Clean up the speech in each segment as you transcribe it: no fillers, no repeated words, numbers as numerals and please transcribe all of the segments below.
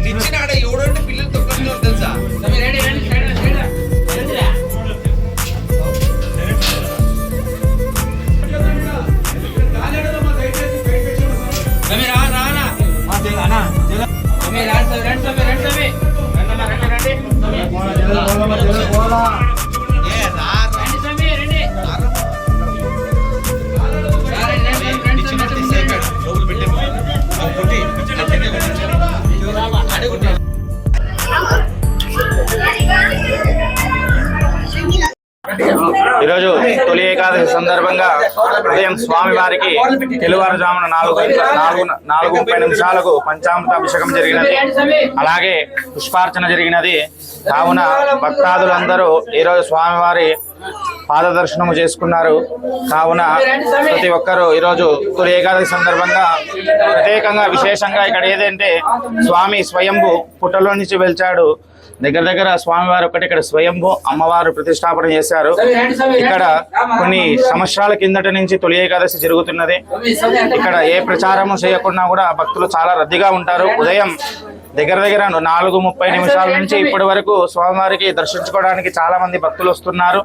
ఇచ్చినాడ ఎవడంటే పిల్లలు తొక్కలు తెలుసా ఈరోజు తొలి ఏకాదశి సందర్భంగా ఉదయం స్వామివారికి తెల్లవారుజామున 4:30 పంచామృత అభిషేకం జరిగినది. అలాగే పుష్పార్చన జరిగినది. కావున భక్తాదులందరూ ఈరోజు స్వామివారి పాదదర్శనము చేసుకున్నారు. కావున ప్రతి ఒక్కరూ ఈరోజు తొలి ఏకాదశి సందర్భంగా ప్రత్యేకంగా విశేషంగా ఇక్కడ ఏదంటే స్వామి స్వయంభు పుట్టలో నుంచి వెలిచాడు. దగ్గర స్వామివారు ఒకటి ఇక్కడ స్వయంభూ అమ్మవారు ప్రతిష్టాపన చేశారు. ఇక్కడ కొన్ని సంవత్సరాల కిందట నుంచి తొలి ఏకాదశి జరుగుతున్నది. ఇక్కడ ఏ ప్రచారము చేయకుండా కూడా భక్తులు చాలా రద్దీగా ఉంటారు. ఉదయం దగ్గర 4:30 నుంచి ఇప్పటి వరకు స్వామివారికి దర్శించుకోవడానికి చాలా మంది భక్తులు వస్తున్నారు.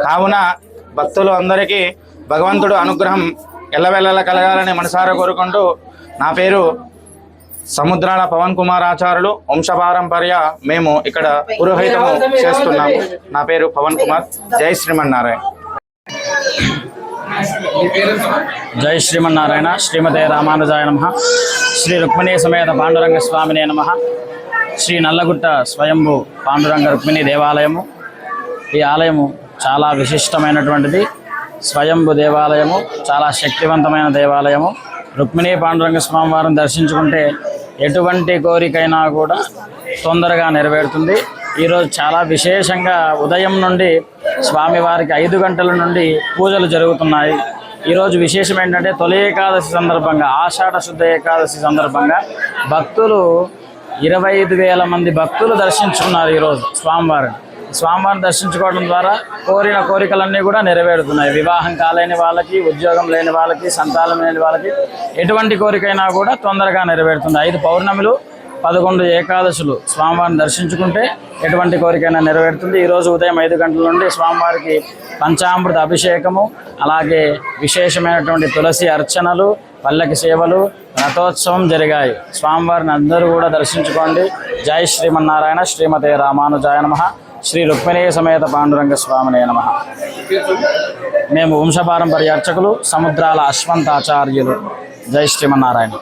కావున భక్తులు అందరికీ భగవంతుడు అనుగ్రహం ఎల్లవెల్లలా కలగాలని మనసారా కోరుకుంటూ నా పేరు సముద్రాల పవన్ కుమార్ ఆచార్యులు. వంశపారంపర్య మేము ఇక్కడ పురోహితము చేస్తున్నాము. నా పేరు పవన్ కుమార్. జై శ్రీమన్నారాయణ. జై శ్రీమన్నారాయణ. శ్రీమతే రామానుజాయ నమః. శ్రీ రుక్మిణీ సమేత పాండురంగ స్వామినే నమః. శ్రీ నల్లగుట్ట స్వయంభూ పాండురంగ రుక్మిణీ దేవాలయము. ఈ ఆలయము చాలా విశిష్టమైనటువంటిది. స్వయంభూ దేవాలయము చాలా శక్తివంతమైన దేవాలయము. రుక్మిణీ పాండురంగ స్వామి వారిని దర్శించుకుంటే ఎటువంటి కోరికైనా కూడా తొందరగా నెరవేరుతుంది. ఈరోజు చాలా విశేషంగా ఉదయం నుండి స్వామివారికి 5 గంటల నుండి పూజలు జరుగుతున్నాయి. ఈరోజు విశేషం ఏంటంటే తొలి ఏకాదశి సందర్భంగా, ఆషాఢ శుద్ధ ఏకాదశి సందర్భంగా భక్తులు 25,000 మంది భక్తులు దర్శించుకున్నారు. ఈరోజు స్వామివారిని దర్శించుకోవడం ద్వారా కోరిన కోరికలన్నీ కూడా నెరవేరుతున్నాయి. వివాహం కాలేని వాళ్ళకి, ఉద్యోగం లేని వాళ్ళకి, సంతానం లేని వాళ్ళకి ఎటువంటి కోరికైనా కూడా తొందరగా నెరవేరుతుంది. 5 పౌర్ణమిలు, 11 ఏకాదశులు స్వామివారిని దర్శించుకుంటే ఎటువంటి కోరికైనా నెరవేరుతుంది. ఈరోజు ఉదయం 5 గంటల నుండి స్వామివారికి పంచామృత అభిషేకము, అలాగే విశేషమైనటువంటి తులసి అర్చనలు, పల్లకి సేవలు, రథోత్సవం జరిగాయి. స్వామివారిని అందరూ కూడా దర్శించుకోండి. జై శ్రీమన్నారాయణ. శ్రీమతే రామానుజాయ నమః. శ్రీ రుక్మిణీ సమేత పాండురంగ స్వామినే నమః. మేము వంశపారంపర్య అర్చకులు సముద్రాల అశ్వంతాచార్యులు. జై శ్రీమన్నారాయణ.